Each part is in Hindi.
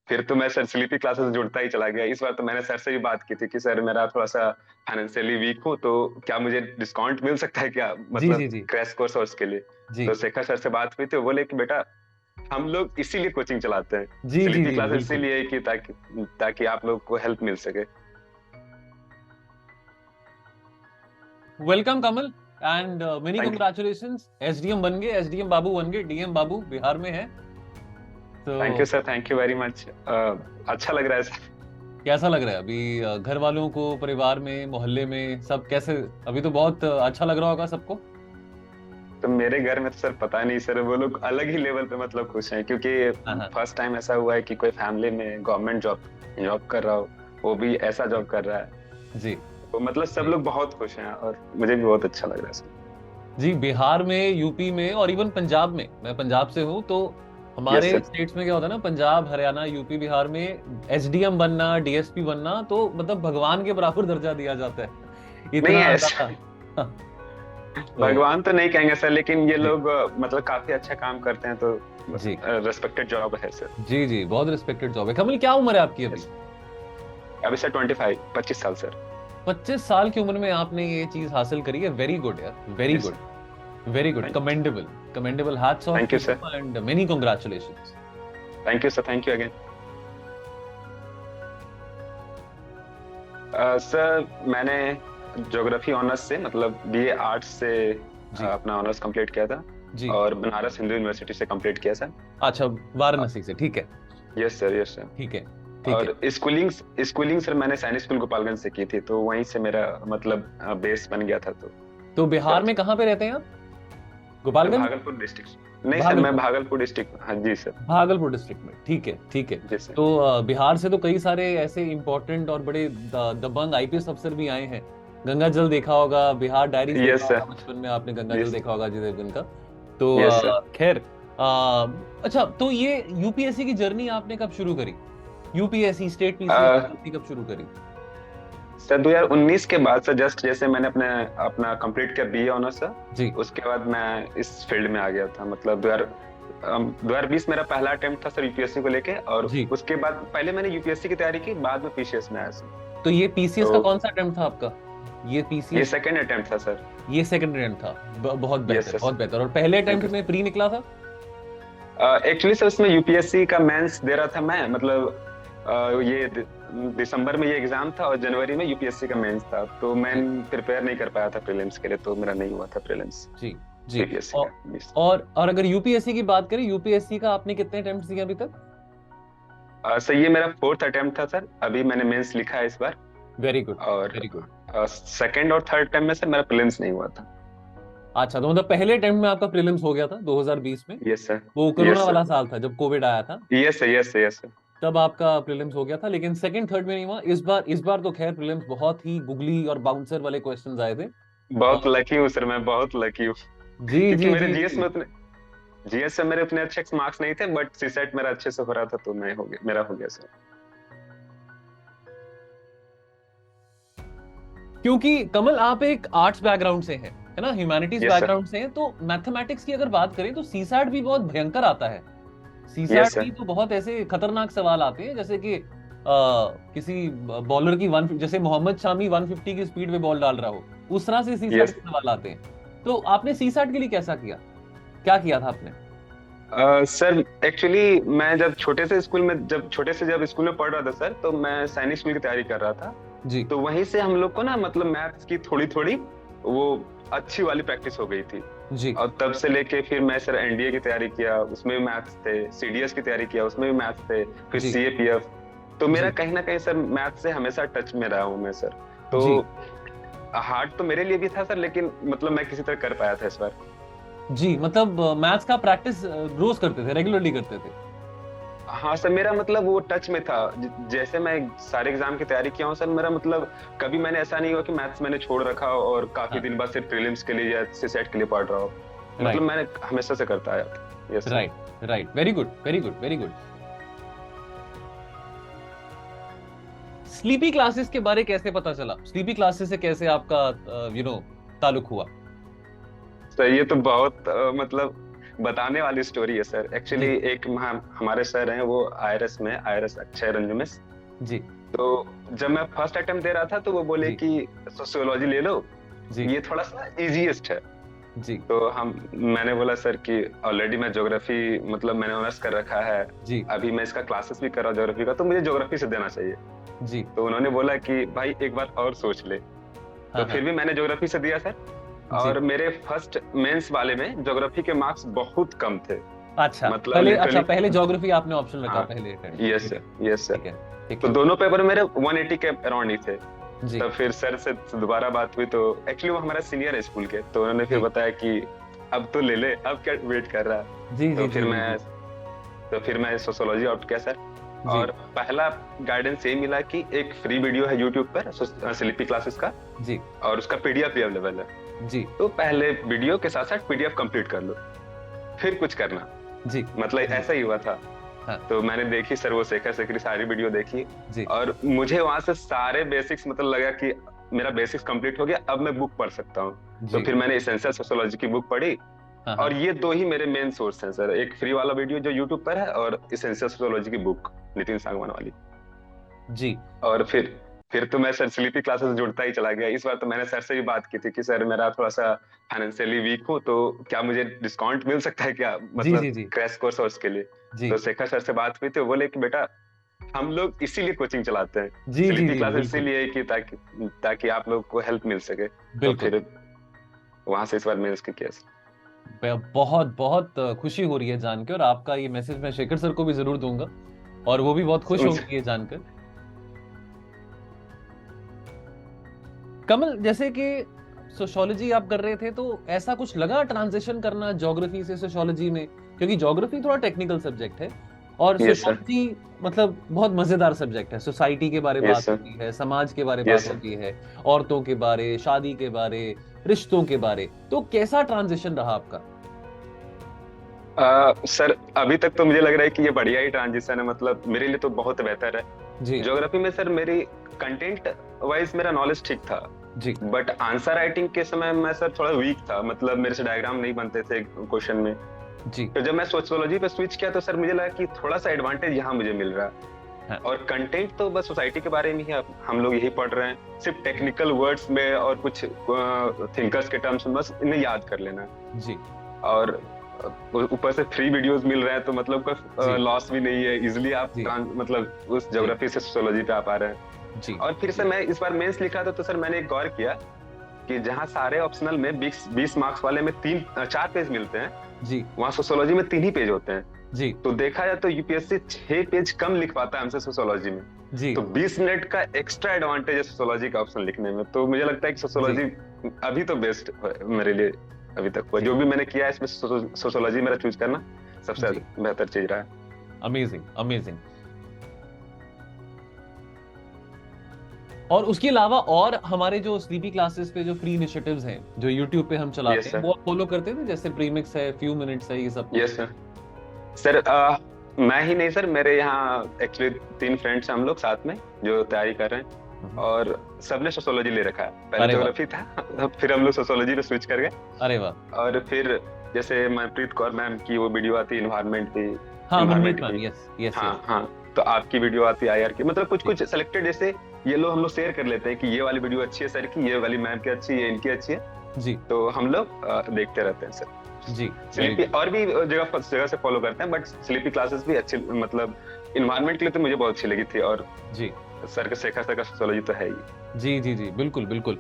फिर तो मैं सर स्लीपी क्लासेस जुड़ता ही चला गया। इस बार तो मैंने सर से भी बात की थी कि सर मेरा थोड़ा सा फाइनेंशियली वीक हूँ, तो क्या मुझे डिस्काउंट मिल सकता है क्या, जी मतलब जी जी क्रैश कोर्स और उसके लिए। जी तो शेखर सर से बात हुई थी, वो बोले कि बेटा हम लोग इसीलिए कोचिंग चलाते हैं, जी जी स्लीपी जी क्लासेस बिल्कुल। इसीलिए कि ताकि ताकि आप लोग को हेल्प मिल सके। Welcome Kamal, and many thank congratulations. SDM बन गए, एसडीएम बाबू बन गए, डीएम बाबू बिहार में है थैंक यू तो। Sir, thank you very much. अच्छा लग रहा है सर। कैसा लग रहा है अभी घर वालों को, परिवार में, मोहल्ले में सब कैसे? अभी तो बहुत अच्छा लग रहा होगा सबको। तो मेरे घर में तो सर पता नहीं सर, वो लोग अलग ही लेवल पे मतलब खुश हैं, क्योंकि हाँ हाँ। फर्स्ट टाइम ऐसा हुआ है कि कोई फैमिली में गवर्नमेंट जॉब जॉब कर रहा हो, वो भी ऐसा जॉब कर रहा है। जी तो मतलब सब जी लोग बहुत खुश हैं और मुझे भी बहुत अच्छा लग रहा है सर। जी। बिहार में, यूपी में और इवन पंजाब में, मैं पंजाब से हूँ तो यस हमारे सर। स्टेट्स में क्या होता है ना, पंजाब, हरियाणा, यूपी, बिहार में एसडीएम बनना, डीएसपी बनना तो मतलब भगवान के बराबर दर्जा दिया जाता है, नहीं इतना ऐसा ज्यादा। तो भगवान तो नहीं कहेंगे सर, लेकिन ये जी लोग मतलब काफी अच्छा काम करते हैं, तो जी रेस्पेक्टेड जॉब है सर। जी जी, बहुत रिस्पेक्टेड जॉब है। कमल, क्या उम्र है आपकी अभी? यस। अभी सर 25 साल सर। 25 साल की उम्र में आपने ये चीज हासिल करी है, वेरी गुड यार, very yes good, sir. Very good, thank commendable, commendable, hats off thank to you sir. You and many congratulations. Thank you sir, thank you again. Sir मैंने ज्योग्राफी ऑनर्स से मतलब बीए आर्ट्स से जी अपना ऑनर्स कंप्लीट किया था, जी। और बनारस हिंदू यूनिवर्सिटी से कंप्लीट किया सर। अच्छा, वाराणसी से, ठीक है, यस सर, यस सर। ठीक है, ठीक है। और स्कूलिंग स्कूलिंग सर मैंने सैनिक स्कूल गोपालगंज से की थी, तो वहीं से मेरा मतलब बेस बन गया था, तो तो सर बिहार में कहाँ पे रहते हैं आप? मैं गोपालगंज? भागलपुर डिस्ट्रिक्ट, नहीं सर मैं भागलपुर, भागलपुर डिस्ट्रिक्ट, हाँ जी सर। भागलपुर डिस्ट्रिक्ट में, ठीक है, ठीक है। जी सर। तो बिहार से तो कई सारे ऐसे इंपॉर्टेंट और बड़े दबंग आईपीएस अफसर भी आए हैं। गंगा जल देखा होगा, बिहार डायरीज देखा यस होगा, सर। बचपन में आपने गंगा जल यस। देखा होगा अजय देवगन का। तो यस सर। खैर, अच्छा, तो ये यूपीएससी की जर्नी आपने कब शुरू करी? यूपीएससी, स्टेट पीसीएस की जर्नी कब शुरू करी? सर 2019 के बाद सर, जस्ट जैसे मैंने अपने अपना कंप्लीट किया बीए ऑनर्स सर, जी उसके बाद मैं इस फील्ड में आ गया था। मतलब 2020 मेरा पहला अटेम्प्ट था सर यूपीएससी को लेके, और जी। उसके बाद पहले मैंने यूपीएससी की तैयारी की, बाद में पीसीएस में आया सर। तो ये पीसीएस का तो कौन सा अटेम्प्ट था आपका? ये ये पीसीएस, सेकंड अटेम्प्ट था सर। ये सेकंड अटेम्प्ट था। बहुत यस बेहतर, सर। बहुत बेहतर। और पहले थैंक अटेम्प्ट यू। में प्री निकला था? एक्चुअली सर उसमें यूपीएससी का मेंस दे रहा था मैं, मतलब ये दिसंबर में ये एग्जाम था, और जनवरी में यूपीएससी का मेंस था, तो मैं जी प्रिपेयर नहीं कर पाया था प्रीलिम्स के लिए, तो मेरा नहीं हुआ था प्रीलिम्स जी जी। यूपीएससी और का। Yes। और अगर यूपीएससी की बात करें, यूपीएससी का आपने कितने अटेम्प्ट दिए अभी तक? सर ये मेरा फोर्थ अटेम्प्ट था सर, अभी मैंने मेंस लिखा है इस बार। वेरी गुड, और वेरी गुड। सेकंड और थर्ड टाइम में सर मेरा प्रीलिम्स नहीं हुआ था। अच्छा, तो मतलब पहले अटेम्प्ट में आपका प्रीलिम्स हो गया था 2020 में? Yes sir. वो कोरोना यस वाला सर। साल था जब कोविड आया था, yes sir. Yes sir. Yes sir. तब आपका प्रीलिम्स हो गया था। लेकिन सेकंड थर्ड में नहीं हुआ। इस बार तो खैर प्रीलिम्स बहुत ही गुगली और बाउंसर वाले क्वेश्चंस आए थे। बहुत और लकी हूँ सर, मैं बहुत लकी हूँ। जी क्योंकि जी मेरे जी जीएस जी। में उतने जीएस से मेरे उतने अच्छे मार्क्स नहीं थे, बट सीसेट मेरा अच्छे से हो रहा था, तो मैं हो गया, मेरा हो गया सर। क्योंकि कमल, आप एक आर्ट्स बैकग्राउंड से हैं, है ना, ह्यूमैनिटीज यस सर। बैकग्राउंड से हैं, तो मैथमेटिक्स की अगर बात करें तो सीसैट भी बहुत भयंकर आता है। Yes CSAT sir. में तो बहुत ऐसे खतरनाक सवाल आते हैं, जैसे कि किसी बॉलर की जैसे मोहम्मद शामी 150 की स्पीड में बॉल डाल रहा हो, उस तरह से सीसैट यस। के सवाल आते हैं। तो आपने सीसैट के लिए कैसा किया, क्या किया था आपने? सर एक्चुअली मैं जब छोटे से जब स्कूल में पढ़ रहा था सर, तो मैं सैनिक स्कूल की तैयारी कर रहा था। जी तो वहीं से हम लोग को ना मतलब मैथ्स की थोड़ी थोड़ी वो अच्छी वाली प्रैक्टिस हो गई थी। जी और तब से लेके फिर मैं सर एनडीए की तैयारी किया, उसमें भी मैथ्स थे, सीडीएस की तैयारी किया, उसमें भी मैथ्स थे, फिर जी सीएपीएफ। तो मेरा जी कहीं ना कहीं सर मैथ्स से हमेशा टच में रहा हूँ मैं सर। तो जी हार्ड तो मेरे लिए भी था सर, लेकिन मतलब मैं किसी तरह कर पाया था इस बार। जी। मतलब मैथ्स का प्रैक्टिस रोज करते थे, रेगुलरली करते थे? हाँ सर, मेरा मतलब वो टच में था। जैसे मैं सारे एग्जाम की तैयारी किया हूँ सर, मेरा मतलब कभी मैंने ऐसा नहीं हुआ कि मैथ्स मैंने छोड़ रखा हो और काफी हाँ, दिन बाद सिर्फ प्रीलिम्स के लिए या सीसेट के लिए पढ़ रहा हो। मतलब राइट मैंने हमेशा से करता आया था। Yes sir. Right right, very good, very good, very good. Sleepy classes के बारे कैसे पता चला? स्लीपी क्लासेस से कैसे आपका ताल्लुक हुआ? सर ये तो बहुत मतलब बताने वाली स्टोरी है सर। एक्चुअली एक हमारे सर हैं, वो आईआरएस में, आईआरएस अक्षय रंजन जी तो जब मैं फर्स्ट अटेम्प्ट दे रहा था तो वो बोले जी कि सोशियोलॉजी ले लो, जी ये थोड़ा सा इजीएस्ट है। जी तो मैंने बोला सर कि ऑलरेडी मैं ज्योग्राफी मतलब मैंने ऑनर्स कर रखा है, जी अभी मैं इसका क्लासेस भी कर रहा हूँ ज्योग्राफी का, तो मुझे ज्योग्राफी से देना चाहिए। जी। तो उन्होंने बोला कि भाई एक बार और सोच ले। तो हाँ फिर भी मैंने ज्योग्राफी से दिया सर, जी। और मेरे फर्स्ट मेंस वाले में ज्योग्राफी के मार्क्स बहुत कम थे। अच्छा मतलब पहले, अच्छा लिटरली, पहले ज्योग्राफी आपने ऑप्शन रखा हाँ, पहले अटेम्प्ट। यस सर, यस ठीक सर। है ठीक तो है। दोनों पेपर मेरे 180 के अराउंड ही थे। जी तब फिर सर से दोबारा बात हुई, तो एक्चुअली वो हमारा सीनियर है स्कूल के, तो उन्होंने फिर जी बताया कि अब तो ले ले, अब क्या वेट कर रहा है। जी तो जी फिर जी मैं तो फिर मैं सोशियोलॉजी ऑप्ट किया सर। जी और पहला गाइडेंस ये मिला कि एक फ्री वीडियो है यूट्यूब पर स्लीपी क्लासेस का, जी और उसका पीडीएफ भी अवेलेबल है। जी तो पहले वीडियो के साथ साथ पीडीएफ कंप्लीट कर लो, फिर कुछ करना। जी मतलब ऐसा ही हुआ था। हाँ। तो मैंने देखी सर वो शेखर सर की सारी वीडियो देखी, जी और मुझे वहां से सारे बेसिक्स मतलब लगा कि मेरा बेसिक्स कंप्लीट हो गया, अब मैं बुक पढ़ सकता हूँ। तो जी। फिर मैंने एसेंशियल सोशियोलॉजी की बुक पढ़ी, हाँ और हाँ ये दो ही मेरे मेन सोर्स हैं सर, एक फ्री वाला वीडियो जो यूट्यूब पर है, और एसेंशियल सोशियोलॉजी की बुक नितिन सांगवान वाली। जी और फिर तो मैं सर स्लीपी क्लासेस जुड़ता ही चला गया। इस बार तो मैंने सर से भी बात की थी कि सर मेरा थोड़ा सा फाइनेंशियली वीक हूँ, तो क्या मुझे डिस्काउंट मिल सकता है क्या, जी मतलब जी जी क्रैश कोर्स और उसके लिए। जी तो शेखर सर से बात हुई, तो वो बोले कि बेटा हम लोग इसीलिए कोचिंग चलाते हैं, जी जी स्लीपी जी क्लासेस बिल्कुल इसीलिए कि ताकि आप लोग को हेल्प मिल सके। तो बिल्कुल। फिर वहां से इस बार मेंस की किया सर। बहुत बहुत खुशी हो रही है जान के, और आपका ये मैसेज मैं शेखर सर को भी जरूर दूंगा, और वो भी बहुत खुश उनसे होंगे ये जानकर। कमल, जैसे कि सोशियोलॉजी आप कर रहे थे, तो ऐसा कुछ लगा ट्रांजिशन करना ज्योग्राफी से सोशियोलॉजी में? क्योंकि ज्योग्राफी थोड़ा टेक्निकल सब्जेक्ट है, और यस सर, सोशियोलॉजी मतलब बहुत मजेदार सब्जेक्ट है। सोसाइटी के बारे में यस बात सर, होती है, समाज के बारे में यस बात सर। होती है, औरतों के बारे, शादी के बारे, रिश्तों के बारे। तो कैसा ट्रांजिशन रहा आपका? सर अभी तक तो मुझे लग रहा है कि ये बढ़िया ही ट्रांजिशन है, मतलब मेरे लिए तो बहुत बेहतर है। जी ज्योग्राफी में सर मेरी कंटेंट वाइज मेरा नॉलेज ठीक था, जी बट आंसर राइटिंग के समय मैं सर थोड़ा वीक था, मतलब मेरे से डायग्राम नहीं बनते थे क्वेश्चन में। जी तो जब मैं सोशियोलॉजी पे स्विच किया तो सर मुझे लगा कि थोड़ा सा एडवांटेज यहाँ मुझे मिल रहा है। हाँ और कंटेंट तो बस सोसाइटी के बारे में ही हम लोग यही पढ़ रहे हैं, सिर्फ टेक्निकल वर्ड्स में और कुछ थिंकर्स के टर्म्स में बस इन्हें याद कर लेना है। जी और ऊपर से फ्री वीडियोस मिल रहे हैं, तो मतलब जी कोई लॉस भी नहीं है, इजिली आप जी मतलब उस जी ज्योग्राफी से सोशियोलॉजी पे आप आ रहे हैं। जी और फिर से जी मैं इस बार मेंस लिखा था, तो सर मैंने एक गौर किया कि जहाँ सारे ऑप्शनल में 20 मार्क्स वाले में 4 पेज मिलते हैं, जी वहाँ सोशियोलॉजी में 3 ही पेज होते हैं। जी तो देखा जाए तो यूपीएससी 6 पेज कम लिख पाता है हमसे सोशियोलॉजी में। जी तो 20 मिनट का एक्स्ट्रा एडवांटेज है सोशियोलॉजी का ऑप्शन लिखने में। तो मुझे लगता है कि जी सोशियोलॉजी अभी तो बेस्ट मेरे लिए अभी तक हुआ, जी जो भी मैंने किया है इसमें सोशियोलॉजी मेरा चूज करना सबसे जी। बेहतर चीज रहा है। Amazing amazing. और उसके अलावा और हमारे जो स्लीपी क्लासेस पे जो फ्री इनिशिएटिव्स हैं जो यूट्यूब पे हम चलाते यस हैं, सर, वो आप फॉलो करते थे? जैसे प्रीमिक्स है, फ्यू मिनट्स है, ये सब कुछ? Yes sir. सर मैं ही नहीं सर, मेरे यहाँ एक्चुअली 3 फ्रेंड्स हैं हम लोग साथ में जो तैयारी कर रहे हैं, और सबने सोशियोलॉजी ले रखा है। पहले अरे वाह ज्योग्राफी था, फिर हम लोग सोशियोलॉजी पे स्विच कर गए। अरे वाह। और फिर जैसे मनप्रीत कौर मैम की वो वीडियो आती इन्वायरमेंट की, हाँ मनमीत इन्वायरमेंट मैम, की, यस यस हाँ यस। हाँ, तो आपकी वीडियो आती है आईआर की, मतलब कुछ जी कुछ सिलेक्टेड, जैसे ये लोग हम लोग शेयर कर लेते हैं कि ये वाली वीडियो अच्छी है सर की, ये वाली मैम की अच्छी है, इनकी अच्छी है, जी तो हम लोग देखते रहते हैं सर। जी वेरी स्लीपी गुड। और भी जगह जगह से फॉलो करते हैं, बट स्लीपी क्लासेस भी अच्छी, मतलब इन्वायरमेंट के लिए तो मुझे बहुत अच्छी लगी थी। और जी सर के शेखर सर का सोशियोलॉजी तो है ही। जी जी जी बिल्कुल बिल्कुल।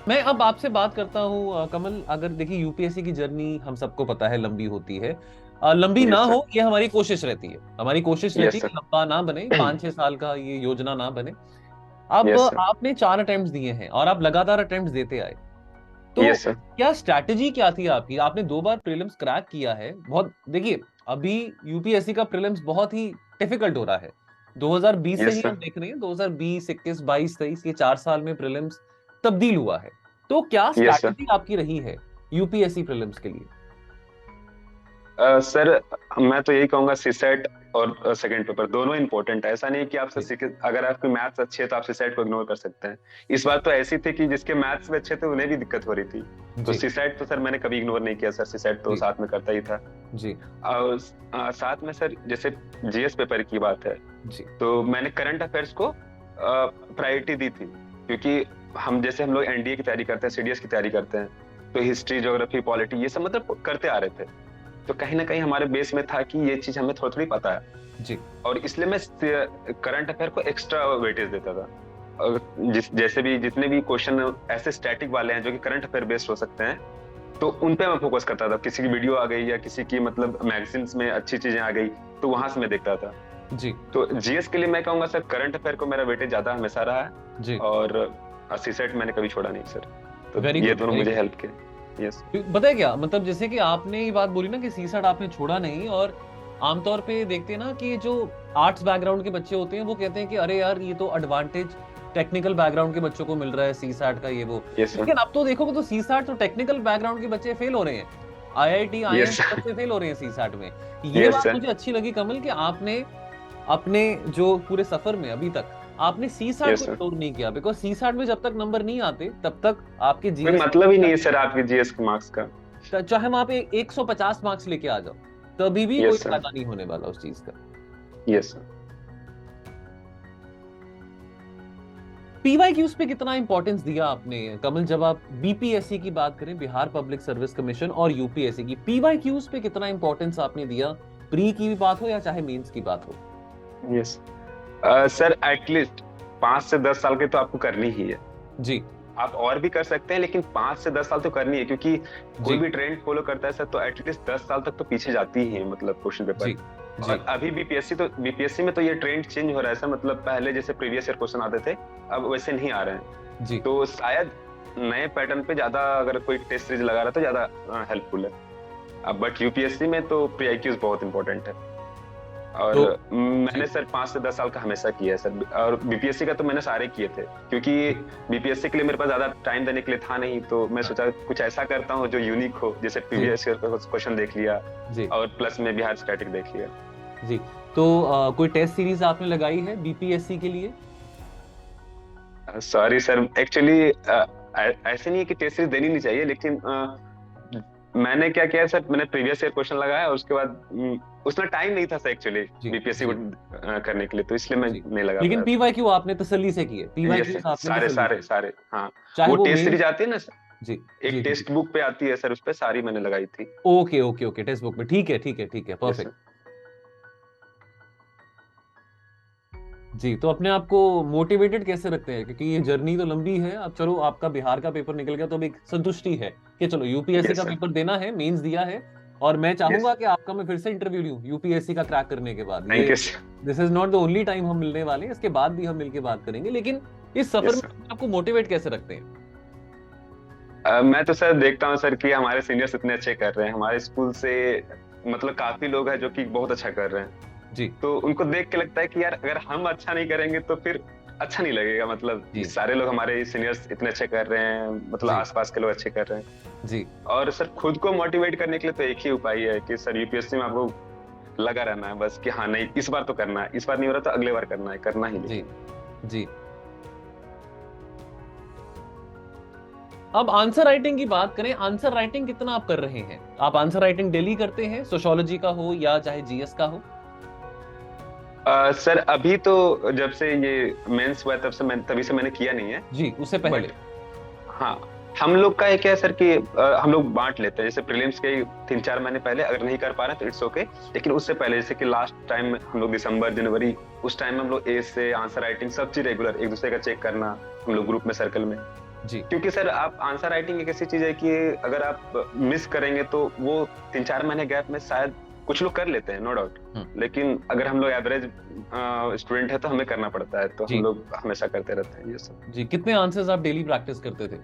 मैं अब आपसे बात करता हूँ कमल। अगर देखिए, यूपीएससी की जर्नी हम सबको पता है लंबी होती है। लंबी ना यस सर, हो ये हमारी कोशिश रहती है, हमारी कोशिश रहती यस है कि सर, लंबा ना बने, 5-6 साल का ये योजना ना बने। अब यस सर, आपने 4 अटेम्प्ट्स दिए हैं और आप लगातार अटेम्प्ट्स देते आए, तो यस सर, क्या स्ट्रैटेजी क्या थी आपकी? आपने 2 बार प्रीलिम्स क्रैक किया है। बहुत देखिए, अभी यूपीएससी का प्रीलिम्स बहुत ही डिफिकल्ट हो रहा है। 2020 से यस ही हम सर, देख रहे हैं, 2020, 21, 22, 23 ये 4 साल में प्रीलिम्स तब्दील हुआ है। तो क्या यस सर। स्ट्रैटेजी आपकी रही है यूपीएससी प्रीलिम्स के लिए? सर मैं तो यही कहूंगा सीसेट और सेकंड पेपर दोनों इंपॉर्टेंट है। ऐसा नहीं है कि आप अगर आपके मैथ्स अच्छे है तो आप सीसैट को इग्नोर कर सकते हैं। इस बार तो ऐसी थी कि जिसके मैथ्स में अच्छे थे उन्हें भी दिक्कत हो रही थी, तो सीसैट तो सर मैंने कभी इग्नोर नहीं किया सर, सीसैट तो साथ में करता ही था जी। और साथ में सर जैसे जीएस पेपर की बात है जी। तो मैंने करंट अफेयर्स को प्रायोरिटी दी थी, क्योंकि हम लोग एनडीए की तैयारी करते हैं, सीडीएस की तैयारी करते हैं, तो हिस्ट्री, ज्योग्राफी, पॉलिटी ये सब मतलब करते आ रहे थे, तो कहीं ना कहीं हमारे बेस में था कि ये चीज हमें थोड़ी थोड़ी पता है जी। और इसलिए मैं करंट अफेयर को एक्स्ट्रा वेटेज देता था। और जितने भी क्वेश्चन ऐसे स्टैटिक वाले हैं जो कि करंट अफेयर बेस्ड हो सकते हैं, तो उन पे मैं फोकस करता था। किसी की वीडियो आ गई या किसी की मतलब मैगजीन्स में अच्छी चीजें आ गई तो वहां से मैं देखता था जी। तो जीएस के लिए मैं कहूंगा सर करंट अफेयर को मेरा वेटेज ज्यादा हमेशा रहा है जी। और सीसेट मैंने कभी छोड़ा नहीं सर, तो Very ये good, दोनों very मुझे good. हेल्प किए। यस पता है क्या, मतलब जैसे कि आपने ये बात बोली ना कि सीसैट आपने छोड़ा नहीं, और आमतौर पे देखते हैं ना कि जो आर्ट्स बैकग्राउंड के बच्चे होते हैं वो कहते हैं कि अरे यार ये तो एडवांटेज टेक्निकल बैकग्राउंड के बच्चों को मिल रहा है सीसैट का, ये वो। यस लेकिन अब तो देखोगे तो सीसैट तो टेक्निकल बैकग्राउंड के बच्चे फेल हो रहे हैं, आईआईटी आईआईएम यस बच्चे फेल हो रहे हैं सीसैट में। ये यस बात सर मुझे अच्छी लगी कमल कि आपने अपने जो पूरे सफर में अभी तक आपने सीसैट यस को सर इग्नोर नहीं किया, बिकॉज सीसैट में जब तक नंबर नहीं आते तब तक आपके कोई जीएस मतलब ही नहीं है सर आपके जीएस के मार्क्स का। चाहे वहां पे 150 मार्क्स लेके आ जाओ, तभी भी कोई यस सर फायदा नहीं होने वाला उस चीज का। यस सर पीवाईक्यूज पे कितना इंपॉर्टेंस दिया आपने कमल, जब आप बीपीएससी की बात करें, बिहार पब्लिक सर्विस कमीशन, और यूपीएससी की, पीवाईक्यूज पे कितना इंपॉर्टेंस आपने दिया? प्री की भी बात हो या चाहे मेंस की बात हो। यस सर एटलीस्ट 5 से 10 साल के तो आपको करनी ही है जी। आप और भी कर सकते हैं लेकिन 5 से 10 साल तो करनी है, क्योंकि कोई जी। भी ट्रेंड फॉलो करता है सर तो एटलीस्ट 10 साल तक तो पीछे जाती ही है मतलब क्वेश्चन जी। पेपर। जी। और अभी बीपीएससी में तो ये ट्रेंड चेंज हो रहा है सर, मतलब पहले जैसे प्रीवियस ईयर क्वेश्चन आते थे अब वैसे नहीं आ रहे हैं, जी। तो शायद नए पैटर्न पे ज्यादा अगर कोई टेस्ट सीरीज लगा रहा है तो ज्यादा हेल्पफुल है। अब बट यूपीएससी में तो प्रीआईक्यूज बहुत इंपॉर्टेंट है और तो मैंने सर 5 से 10 साल का हमेशा किया है सर, और बीपीएससी का तो मैंने सारे किए थे, क्योंकि बीपीएससी के लिए मेरे पास ज्यादा टाइम देने के लिए था नहीं, तो मैं सोचा कुछ ऐसा करता हूँ जो यूनिक हो, जैसे प्रीवियस क्वेश्चन देख लिया जी। और प्लस में बिहार स्टैटिक देख लिया। जी। तो कोई टेस्ट सीरीज आपने लगाई है बीपीएससी के लिए? सॉरी सर एक्चुअली ऐसे नहीं है कि टेस्ट सीरीज देनी नहीं चाहिए, लेकिन मैंने क्या किया सर, मैंने प्रीवियस ईयर क्वेश्चन लगाया और उसके बाद उसमें टाइम नहीं था सर एक्चुअली बीपीएससी को करने के लिए, तो इसलिए मैं नहीं लगा लेकिन पाया। पीवाईक्यू आपने तसल्ली से किए, पीवाईक्यू आपने सारे तसल्ली से। सारे हाँ, चाहे वो वो टेस्ट मेंस। सीरीज आती है ना सर, जी। एक जी। टेक्स्ट बुक पे आती है सर, उस पे सारी मैंने लगाई थी। Okay okay okay, text book में, ठीक है ठीक है ठीक है, यस परफेक्ट। सर। जी। तो अपने आप को मोटिवेटेड कैसे रखते हैं, क्योंकि ये जर्नी तो लंबी है। अब चलो आपका बिहार का पेपर निकल गया तो अब एक संतुष्टि है कि चलो यूपीएससी यस का सर पेपर देना है, मेंस दिया है, और मैं यस चाहूंगा कि आपका मैं फिर से इंटरव्यू लूं यूपीएससी का क्रैक करने के बाद। थैंक ये you sir. This is not the only time हम मिलने वाले हैं, इसके बाद भी हम मिलके बात करेंगे। लेकिन इस सफर यस में सर आपको मोटिवेट कैसे रखते हैं? मैं तो सर देखता हूँ सर कि हमारे सीनियर्स इतने अच्छे कर रहे हैं, हमारे स्कूल से मतलब काफी लोग हैं जो कि बहुत अच्छा कर रहे हैं, जी। तो उनको देख के लगता है कि यार अगर हम अच्छा नहीं करेंगे तो फिर अच्छा नहीं लगेगा, मतलब जी। सारे लोग हमारे सीनियर्स इतने अच्छे कर रहे हैं, मतलब जी। आसपास के लोग अच्छे कर रहे हैं। जी। और सर खुद को मोटिवेट करने के लिए तो एक ही उपाय है कि सर यूपीएससी में आपको लगा रहना है बस, कि हाँ नहीं इस बार तो करना है, इस बार नहीं हो रहा तो अगले बार करना है, करना ही। जी। जी। अब आंसर राइटिंग की बात करें, आंसर राइटिंग कितना आप कर रहे हैं? आप आंसर राइटिंग डेली करते हैं, सोशियोलॉजी का हो या चाहे जीएस का हो? सर अभी तो जब से ये मेंस हुआ तभी से मैंने किया नहीं है जी, उससे पहले। हाँ, हम लोग का क्या है सर कि हम लोग बांट लेते हैं, जैसे प्रीलिम्स के 3-4 महीने पहले अगर नहीं कर पा रहे तो इट्स ओके, लेकिन उससे पहले जैसे कि लास्ट टाइम हम लोग दिसंबर जनवरी उस टाइम में हम लोग एज से आंसर राइटिंग सब चीज रेगुलर एक दूसरे का चेक करना हम लोग ग्रुप में सर्कल में। जी। क्योंकि सर आप आंसर राइटिंग एक ऐसी चीज है कि अगर आप मिस करेंगे तो वो 3-4 महीने गैप में शायद कुछ लोग कर लेते हैं, नो डाउट, लेकिन अगर हम लोग एवरेज स्टूडेंट है तो हमें करना पड़ता है, तो हम लोग हमेशा करते रहते हैं ये सब। जी। कितने आंसर्स आप डेली प्रैक्टिस करते थे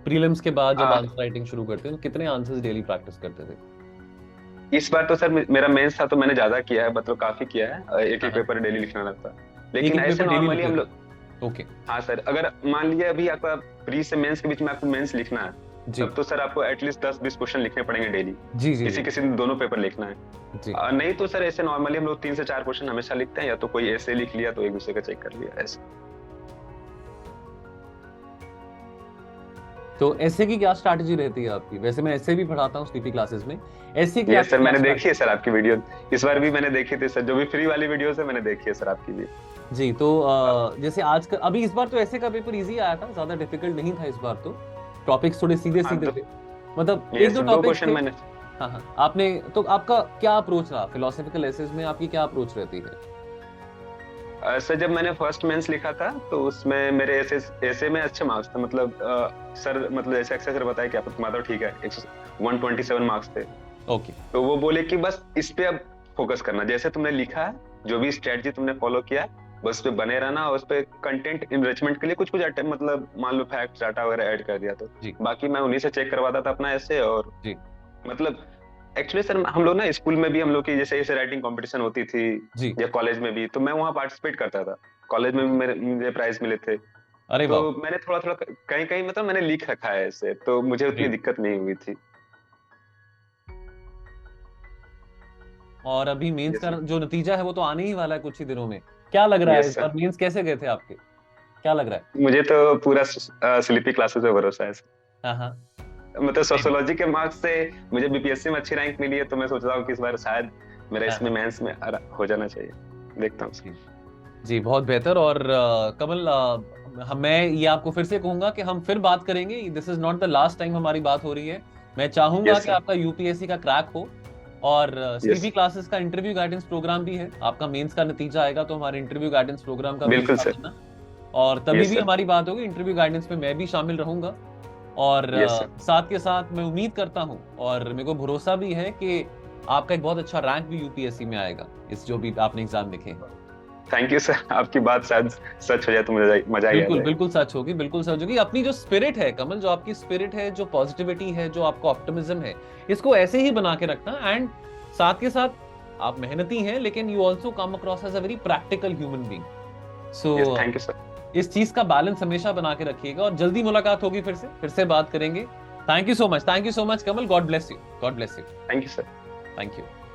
प्रीलिम्स के बाद? जब आंसर राइटिंग शुरू करते हैं तो कितने आंसर्स डेली प्रैक्टिस करते थे? इस बार तो सर मेरा मेंस था तो मैंने ज्यादा किया है, मतलब काफी किया है, एक एक पेपर डेली लिखना रहता, लेकिन ऐसे नॉर्मली हम लोग। ओके। हाँ सर, अगर मान लिया अभी आपका प्री से मेंस के बीच में आपको मेंस लिखना है जी तब तो सर आपको एटलीस्ट 10-20 क्वेश्चन लिखने पड़ेंगे डेली। जी जी किसी किसी दिन दोनों पेपर लिखना है। जी। नहीं तो सर ऐसे नॉर्मली हम लोग 3 से 4 क्वेश्चन हमेशा लिखते हैं, या तो कोई ऐसे लिख लिया तो एक दूसरे का चेक कर लिया ऐसे। तो ऐसे की क्या स्ट्रैटेजी रहती है आपकी? वैसे मैं ऐसे भी पढ़ाता हूँ स्लीपी क्लासेस में, ऐसे की ये आपकी सर क्या मैंने strategy? देखी है सर आपकी वीडियो, इस बार भी मैंने देखी थी सर, जो भी फ्री वाली वीडियो है मैंने देखी है सर आपकी भी। जी तो जैसे आज का अभी इस बार तो ऐसे का पेपर इजी आया था, ज्यादा डिफिकल्ट नहीं था इस बार तो, टॉपिक्स थोड़े सीधे हाँ सीधे तो थे, मतलब ये एक दो सर 2 टॉपिक्स क्वेश्चन थे। मैंने। हाँ हाँ, आपने तो आपका क्या अप्रोच रहा फिलोसफिकल एसेस में, आपकी क्या अप्रोच रहती है? सर जब मैंने फर्स्ट मेंस लिखा था तो उसमें मेरे ऐसे ऐसे में अच्छे मार्क्स थे, मतलब सर मतलब जैसे अक्षय सर बताया कि आप तुम्हारा तो ठीक है, 127 मार्क्स थे। ओके तो वो बोले कि बस इस पे अब फोकस करना, जैसे तुमने लिखा है, जो भी स्ट्रेटजी तुमने फॉलो किया है, बस उस पे बने रहना, और उस पे कंटेंट इनरिचमेंट के लिए कुछ कुछ मतलब मान लो फैक्ट डाटा वगैरह ऐड कर दिया तो जी बाकी मैं उन्हीं से चेक करवाता था अपना ऐसे। और जी मतलब एक्चुअली सर हम लोग ना स्कूल में भी हम लोग की जैसे ऐसे राइटिंग कंपटीशन होती थी, जी। या कॉलेज में भी, तो मैं वहाँ पार्टिसिपेट करता था। कॉलेज में भी मुझे प्राइज मिले थे। अरे तो वाह। मैंने थोड़ा थोड़ा कहीं कहीं मतलब मैंने लिख रखा है ऐसे, तो मुझे उतनी जी। दिक्कत नहीं हुई थी। और अभी मेंस का यस जो नतीजा है वो तो आने ही वाला है कुछ ही दिनों में, क्या लग रहा है यस इस सर, बार मेंस कैसे गए थे आपके, क्या लग रहा है? मुझे तो पूरा स्लीपी क्लासेस पे भरोसा है। हाँ हाँ। मतलब नहीं नहीं। सोशियोलॉजी के मार्क्स से मुझे बीपीएससी में अच्छी रैंक मिली है, तो मैं सोच रहा हूँ कि इस बार शायद मेरा हाँ इसमें हाँ। मेंस में हो जाना चाहिए। देखता हूँ। जी जी, बहुत बेहतर। और कमल, मैं ये आपको फिर से कहूंगा कि हम फिर बात करेंगे, this is not the last time हमारी बात हो रही है। मैं चाहूंगा यस कि सर। आपका यूपीएससी का क्रैक हो, और यस स्लीपी क्लासेस का इंटरव्यू गाइडेंस प्रोग्राम भी है, आपका मेंस का नतीजा आएगा तो हमारे इंटरव्यू गाइडेंस प्रोग्राम का भी बिल्कुल हिस्सा सर। बनना, और तभी यस भी सर। हमारी बात होगी, इंटरव्यू गाइडेंस में मैं भी शामिल रहूंगा। और यस सर। साथ के साथ मैं उम्मीद करता हूं, और मेरे को भरोसा भी है कि आपका एक बहुत अच्छा रैंक भी यूपीएससी में आएगा, इस जो भी आपने एग्जाम लिखे हैं। थैंक यू सर, आपकी बात शायद सच हो जाए तो मुझे मजा ही आ बिल्कुल जाएगा। बिल्कुल सच होगी, बिल्कुल सच होगी। अपनी जो स्पिरिट है कमल, जो आपकी स्पिरिट है, जो पॉजिटिविटी है, जो आपका ऑप्टिमिज्म है, इसको ऐसे ही बना के रखना। एंड साथ के साथ आप मेहनती हैं, लेकिन you also come across as a very practical human being. So yes thank you sir. इस चीज का बैलेंस हमेशा बना के रखिएगा, और जल्दी मुलाकात होगी, फिर से बात करेंगे। Thank you so much Kamal, God bless you, God bless you. Thank you sir. Thank you.